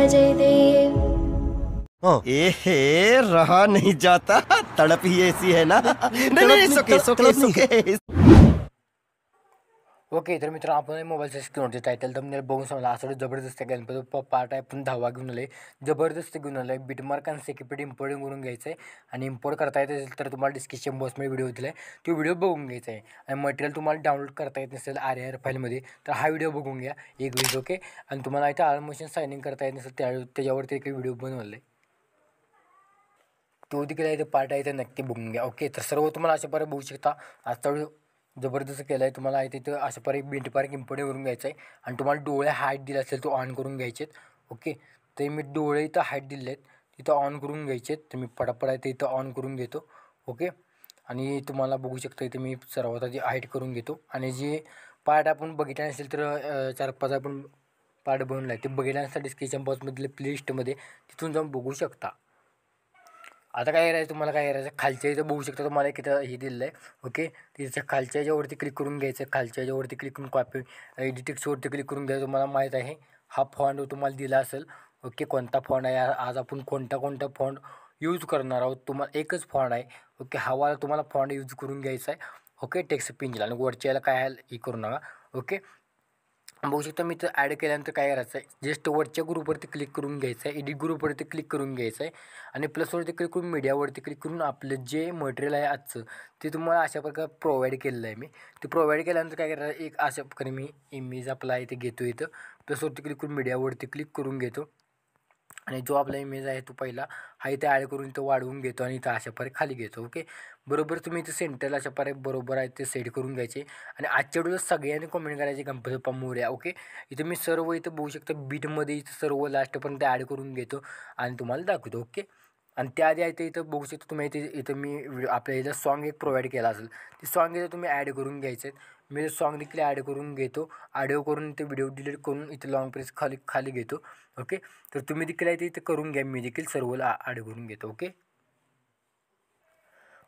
अजय देव। रहा नहीं जाता, तड़प ही ऐसी है ना। नहीं सोके ओके तर मित्रांनो, आपण मोबाईलच्या स्क्रीनवरती टायटल थंबनेल बघून समजला असं जबरदस्त गणपती पार्ट आहे. आपण 10वा घेऊन आले, जबरदस्त घेऊन आलं आहे. बिटमार्क आणि सेक्युरिटी इम्पोर्ट करून घ्यायचं आहे आणि इम्पोर्ट करता येत असेल तर तुम्हाला डिस्क्रिप्शन बॉक्समध्ये व्हिडिओ दिला आहे, तो व्हिडिओ बघून घ्यायचा आहे. आणि मटेरियल तुम्हाला डाउनलोड करता येत नसेल RAR फाईलमध्ये तर हा व्हिडिओ बघून घ्या एक वीज. ओके, आणि तुम्हाला इथं ऑलमोशन सायनिंग करता येत नसेल त्याच्यावरती एक व्हिडिओ बनवलं आहे, तो देखील इथं पार्ट आहे, तर नक्की बघून घ्या. ओके, तर सर्व तुम्हाला अशा प्रकारे बघू शकता. आजचा व्हिडिओ जबरदस्त केला आहे. तुम्हाला आहे तिथं अशा प्रकारे बिटमार्क इम्पोर्ट करून घ्यायचं आहे आणि तुम्हाला डोळे हाईट दिले असेल तो ऑन करून घ्यायचे आहेत. ओके, तर मी डोळे इथं हाईट दिले आहेत, तिथं ऑन करून घ्यायचे आहेत. तर मी पटापट आहे ते इथं ऑन करून घेतो. ओके, आणि तुम्हाला बघू शकता इथे मी सर्वात आधी हाईट करून घेतो. आणि जे पार्ट आपण बघितला नसेल तर 4-5 आपण पार्ट बनवला आहे, ते बघितल्यानंतर डिस्क्रिप्शन बॉक्समधले प्लेलिस्टमध्ये तिथून जाऊन बघू शकता. आता काय करायचं, तुम्हाला काय करायचं, खालच्या इथं बघू शकता तुम्हाला एक इथं हे दिलेलं आहे. ओके, तिथं खालच्या याच्यावरती क्लिक करून घ्यायचं. खालच्या याच्यावरती क्लिक करून कॉपी एडिटिक्सवरती क्लिक करून घ्यायचं. तुम्हाला माहीत आहे हा फॉन्ट तुम्हाला दिला असेल. ओके, कोणता फॉन्ट आहे, आज आपण कोणता फॉन्ट यूज करणार आहोत. तुम्हाला एकच फॉन्ट आहे. ओके, हवाला तुम्हाला फॉन्ट यूज करून घ्यायचा आहे. ओके, टेक्स्ट पेंजिल आणि वरच्या याला काय आहे हे करू नका. ओके, बघू शकता मी तर ॲड केल्यानंतर काय करायचं आहे, जस्ट वरच्या ग्रुपवरती क्लिक करून घ्यायचं आहे, एडिट ग्रुपवरती क्लिक करून घ्यायचं आहे आणि प्लसवरती क्लिक करून मीडियावरती क्लिक करून आपलं जे मटेरियल आहे आजचं ते तुम्हाला अशा प्रकारे प्रोव्हाइड केलेलं आहे. मी ते प्रोव्हाइड केल्यानंतर काय करायचं, एक अशा प्रकारे मी इमेज आपला आहे ते घेतो. इथं प्लसवरती क्लिक करून मीडियावरती क्लिक करून घेतो आणि जो आपला इमेज आहे तो पहिला हा इथे ॲड करून इथं वाढवून घेतो आणि इथं अशा प्रकारे खाली घेतो. ओके, बरोबर तुम्ही इथं सेंटरला अशा प्रकारे बरोबर आहे ते सेट करून घ्यायचे. आणि आजच्या व्हिडिओला सगळ्यांनी कमेंट करायचे गणपती बाप्पा मोरया. ओके, इथं मी सर्व इथं बघू शकता बीटमध्ये इथं सर्व लास्टपर्यंत ॲड करून घेतो आणि तुम्हाला दाखवतो. ओके, आणि त्याआधी आहे ते इथं बघू शकता तुम्ही इथं मी आपल्या इथं सॉन्ग एक प्रोव्हाइड केला असेल, ते सॉन्ग इथं तुम्ही ॲड करून घ्यायचे आहेत. मी सॉन्ग देखील ॲड करून घेतो. ऑडिओ करून ते व्हिडिओ डिलीट करून इथं लॉंग प्रेस खाली घेतो. ओके, तर तुम्ही देखील आहे ते इथं करून घ्या. मी देखील सर्व ॲड करून घेतो.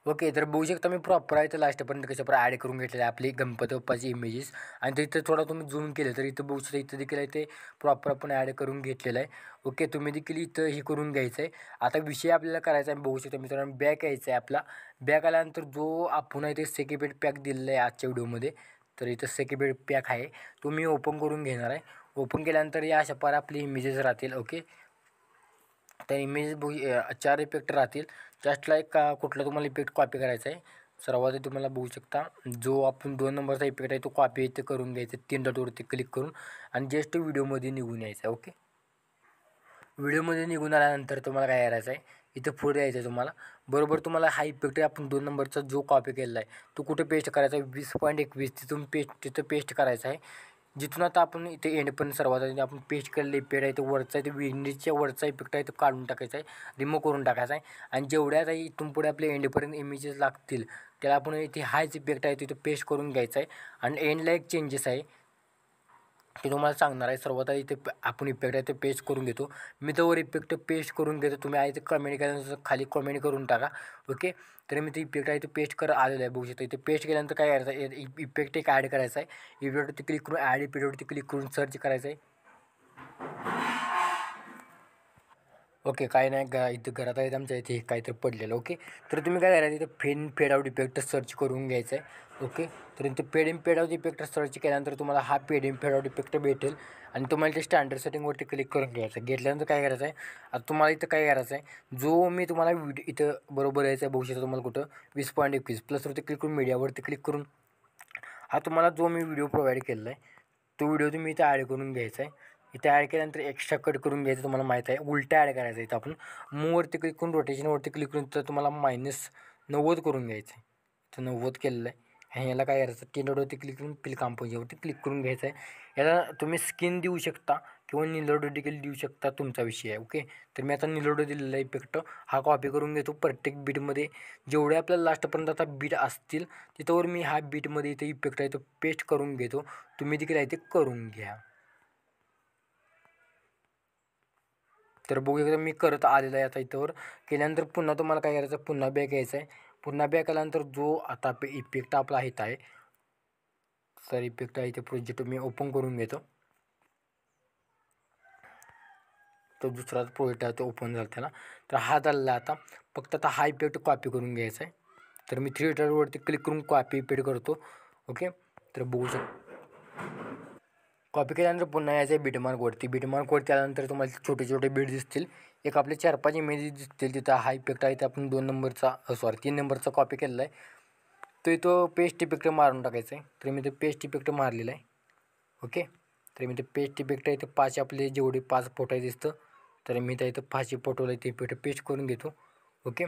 ओके, तर बघू शकता मी प्रॉपर आहे तर लास्टपर्यंत कशाप्रकारे ॲड करून घेतलेलं आहे आपली गणपती बाप्पाची इमेजेस. आणि तिथं थोडा तुम्ही झूम केलं तर इथं बघू शकता इथं देखील आहे ते प्रॉपर आपण ॲड करून घेतलेलं आहे. ओके, तुम्ही देखील इथं हे करून घ्यायचं आहे. आता विषय आपल्याला करायचा आहे, बघू शकता मित्रांनो, बॅक यायचं आहे आपला. बॅक आल्यानंतर जो आपण आहे ते सेक्युरिटी पॅक दिलेला आहे आजच्या व्हिडिओमध्ये, तर इथं सेक्युरिटी पॅक आहे तो मी ओपन करून घेणार आहे. ओपन केल्यानंतर या अशा प्रकारे आपली इमेजेस राहतील. ओके, त्या इमेज 4 इफेक्ट राहतील. जस्टला एक कुठला तुम्हाला इफेक्ट कॉपी करायचा आहे. सर्वात तुम्हाला बघू शकता जो आपण 2 नंबरचा इफेक्ट आहे तो कॉपी इथे करून घ्यायचा 3 डॉटवरती क्लिक करून आणि जस्ट व्हिडिओमध्ये निघून यायचं आहे. ओके, व्हिडिओमध्ये निघून आल्यानंतर तुम्हाला काय करायचं आहे, इथं पुढे यायचं आहे तुम्हाला. बरोबर तुम्हाला हा इफेक्ट आपण 2 नंबरचा जो कॉपी केलेला आहे तो कुठे पेस्ट करायचा आहे, 20.21 तिथं पेस्ट करायचा आहे. जिथून आता आपण इथे एंड पण सर्वात आधी आपण पेस्ट केलेलं इफेक्ट आहे तो वरचा आहे, तो विंडीजच्या वरचा इफेक्ट आहे तो काढून टाकायचा आहे, रिमूव्ह करून टाकायचा आहे. आणि जेवढ्या आता इथून पुढे आपले एंडपर्यंत इमेजेस लागतील त्याला आपण इथे हाच इफेक्ट आहे तिथं पेस्ट करून घ्यायचा आहे. आणि एंडला एक चेंजेस आहे ते तुम्हाला सांगणार आहे. सर्वात आधी इथे आपण इफेक्ट आहे ते पेस्ट करून घेतो. मी तोवर इफेक्ट पेस्ट करून घेतो. तुम्ही आहे ते कमेंट केल्यानंतर खाली कमेंट करून टाका. ओके, तर मी ते इफेक्ट आहे ते पेस्ट आलेलं आहे. बघू शकता इथे पेस्ट केल्यानंतर काय करायचं आहे, इफेक्ट एक ॲड करायचा आहे. इफेक्टवरती क्लिक करून ॲड इफेक्टवरती क्लिक करून सर्च करायचं आहे. ओके, काय नाही इथं घरात आहेत आमच्या इथे काहीतरी पडलेलं. ओके, तर तुम्ही काय करायचं इथं फेड आउट इफेक्ट सर्च करून घ्यायचं आहे. ओके, तर इथं फेड आउट इफेक्ट सर्च केल्यानंतर तुम्हाला हा फेड आउट इफेक्ट भेटेल आणि तुम्हाला ते स्टँडर्ड सेटिंगवरती क्लिक करून घ्यायचं. घेतल्यानंतर काय करायचं आहे, आता तुम्हाला इथं काय करायचं आहे, जो मी तुम्हाला व्हिडिओ इथं बरोबर यायचं आहे बघू शकता तुम्हाला कुठं 20.21 प्लसवरती क्लिक करून मीडियावरती क्लिक करून हा तुम्हाला जो मी व्हिडिओ प्रोव्हाइड केलेला आहे तो व्हिडिओ तुम्ही इथं ॲड करून घ्यायचा आहे. इथे ॲड केल्यानंतर एक्स्ट्रा कट करून घ्यायचं, तुम्हाला माहीत आहे उलटा ॲड करायचा. इथं आपण मूववरती क्लिक करून रोटेशनवरती क्लिक करून तर तुम्हाला -90 करून घ्यायचं आहे. इथं 90 केलेलं आहे आणि याला काय करायचं 3 डॉटवरती क्लिक करून फिल कंपोजवरती क्लिक करून घ्यायचं आहे. याला तुम्ही स्किन देऊ शकता किंवा निलोडो देखील देऊ शकता, तुमचा विषय आहे. ओके, तर मी आता निलोडो दिलेला इफेक्ट हा कॉपी करून घेतो. प्रत्येक बीटमध्ये जेवढे आपल्याला लास्टपर्यंत आता बीट असतील तिथंवर मी हा बीटमध्ये इथे इफेक्ट आहे तो पेस्ट करून घेतो. तुम्ही देखील आहे ते करून घ्या. तर बघू शकता मी करत आलेलं आहे. आता इथंवर केल्यानंतर पुन्हा तुम्हाला काय करायचं, पुन्हा बॅक यायचं आहे. पुन्हा बॅक आल्यानंतर जो आता इफेक्ट आपला इथं आहे सर इफेक्ट आहे ते प्रोजेक्ट मी ओपन करून घेतो. तो दुसरा प्रोजेक्ट आहे तो ओपन झाला त्याला. तर हा झालेला आता फक्त आता हा इफेक्ट कॉपी करून घ्यायचा आहे. तर मी 3 डॉटवरती क्लिक करून कॉपी इफेक्ट करतो. ओके, तर बघू कॉपी केल्यानंतर पुन्हा यायचं आहे बीटमार्कवरती. बीटमार्कवरती आल्यानंतर तुम्हाला छोटे छोटे बीट दिसतील. एक आपले 4-5 इमेजेस दिसतील. तिथं हा इफेक्ट आहे ते आपण 2 नंबरचा 3 नंबरचा कॉपी केलेला आहे. तो इथं पेस्ट इफेक्ट मारून टाकायचा आहे. तर मी ते पेस्ट इफेक्ट मारलेला आहे. ओके, तर मी ते पेस्ट इफेक्ट आहे ते 5 आपले जेवढे 5 फोटो दिसतं तर मी त्या इथं 5 फोटोला ते इफेक्ट पेस्ट करून घेतो. ओके,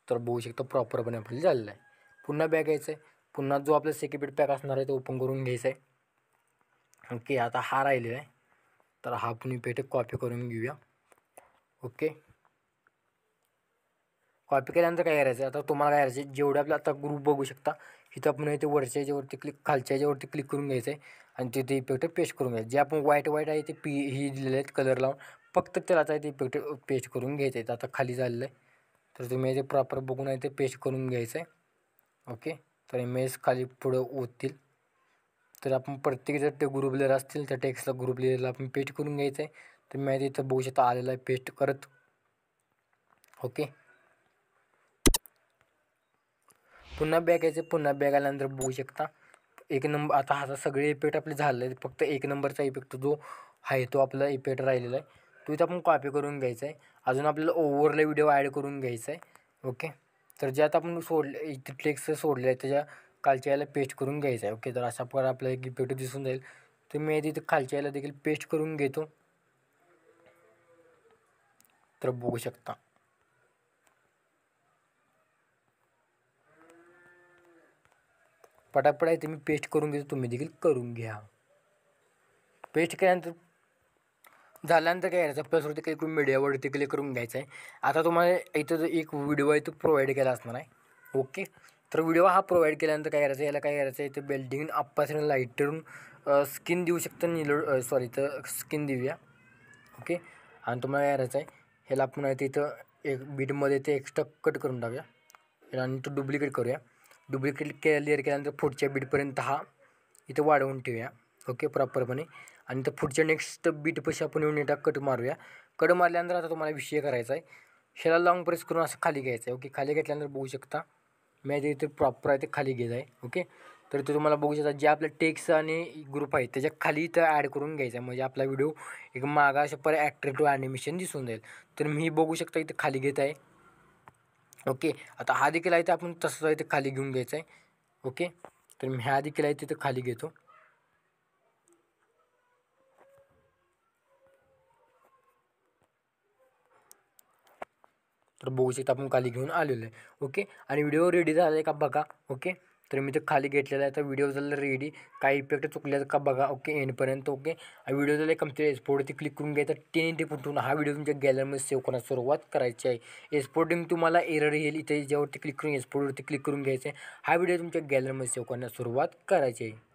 तर बघू शकता प्रॉपरपणे आपल्याला झालेलं आहे. पुन्हा बॅक यायचं आहे. पुन्हा जो आपला सेकंड पॅक असणार आहे तो ओपन करून घ्यायचा आहे. ओके, आता हा राहिलेला आहे. तर हा पण इफेक्ट कॉपी करून घेऊया. ओके, कॉपी केल्यानंतर काय करायचं आता तुम्हाला काय करायचं जेवढे आपलं आता ग्रुप बघू शकता इथं आपण इथे वरच्या याच्यावरती खालच्या याच्यावरती क्लिक करून घ्यायचं आहे आणि तिथे इफेक्ट पेस्ट करून घ्यायचं. जे आपण वाईट आहे ते ही दिलेले आहेत कलर लावून फक्त त्याला आता ते इफेक्ट पेस्ट करून घ्यायचं आहे. आता खाली झालेलं आहे तर तुम्ही इथे प्रॉपर बघून आहे ते पेस्ट करून घ्यायचं आहे. ओके, तर इमेज खाली पुढं ओततील. तर आपण प्रत्येक जर ते ग्रुप लेअर असतील त्या टेक्स्टला ग्रुप लेअरला आपण पेस्ट करून घ्यायचं आहे. तर मी इथं बघू शकता आलेला आहे पेस्ट करत. ओके, पुन्हा बॅक यायचं. पुन्हा बॅक आल्यानंतर बघू शकता एक नंबर आता हा सगळे इफेक्ट आपले झाले आहेत. फक्त 1 नंबरचा इफेक्ट जो आहे तो आपला इफेक्ट राहिलेला आहे तो इथं आपण कॉपी करून घ्यायचा आहे. अजून आपल्याला ओव्हरला व्हिडिओ ॲड करून घ्यायचा आहे. ओके, तर जे आता आपण इथे टेक्स्ट सोडले आहे त्याच्या खालच्या याला पेस्ट करून घ्यायचं आहे. ओके, तर अशा प्रकारे आपल्याला एक इफेक्ट दिसून जाईल. तर मी तिथे खालच्या याला देखील पेस्ट करून घेतो. तर बघू शकता पटापट आहे ते मी पेस्ट करून घेतो. तुम्ही देखील करून घ्या. पेस्ट केल्यानंतर झाल्यानंतर काय करायचं प्लसवरती क्लिक करून मीडियावरती क्लिक करून घ्यायचं आहे. आता तुम्हाला इथं जो एक व्हिडिओ आहे तो प्रोव्हाइड केला असणार आहे. ओके, तर व्हिडिओ हा प्रोव्हाइड केल्यानंतर काय करायचं याला काय करायचं आहे इथं बिल्डिंग आप्पासून लाईटरून स्किन देऊ शकतं तर स्किन देऊया. ओके, आणि तुम्हाला काय करायचं आहे ह्याला आपण आहे तिथं एक बीटमध्ये ते एक्स्ट्रा कट करून टाकूया आणि तो डुप्लिकेट करूया. डुप्लिकेट क्लिअर केल्यानंतर पुढच्या बीटपर्यंत हा इथं वाढवून ठेवूया. ओके, प्रॉपरपणे आणि तर पुढच्या नेक्स्ट बीटपाशी आपण येऊन येता कट मारूया. कट मारल्यानंतर आता तुम्हाला विषय करायचा आहे ह्याला लॉंग प्रेस करून असं खाली घ्यायचं आहे. ओके, खाली घेतल्यानंतर बघू शकता मी इथे प्रॉपर आहे ते खाली घेत आहे. ओके, तर ते तुम्हाला बघू शकता जे आपलं टेक्स्ट आणि ग्रुप आहे त्याच्या खाली इथं ॲड करून घ्यायचं आहे. म्हणजे आपला व्हिडिओ एक मागा अशा पर ॲट्रॅक्टिव्ह ॲनिमेशन दिसून जाईल. तर मी बघू शकता इथे खाली घेत आहे. ओके, आता हा देखील आहे ते आपण तसंच आहे ते खाली घेऊन घ्यायचं आहे. ओके, तर मी हा देखील आहे तिथं खाली घेतो. तर बघू शकता आपण खाली घेऊन आलेलो आहे. ओके, आणि व्हिडिओ रेडी झाला आहे का बघा. ओके, तर मी ते खाली घेतलेला आहे. तर व्हिडिओ झाला रेडी. काही इफेक्ट चुकले का बघा. ओके, एंडपर्यंत. ओके, आणि व्हिडिओ झाला कम्प्लीट एक्सपोर्टवरती क्लिक करून घ्यायचा. 1080 फुटून हा व्हिडिओ तुमच्या गॅलरीमध्ये सेव्ह करण्यास सुरुवात करायची आहे. एक्सपोर्टिंग तुम्हाला एरर येईल इथे ज्यावरती क्लिक करून एक्सपोर्टवरती क्लिक करून घ्यायचं आहे. हा व्हिडिओ तुमच्या गॅलरीमध्ये सेव्ह करण्यास सुरुवात करायची आहे.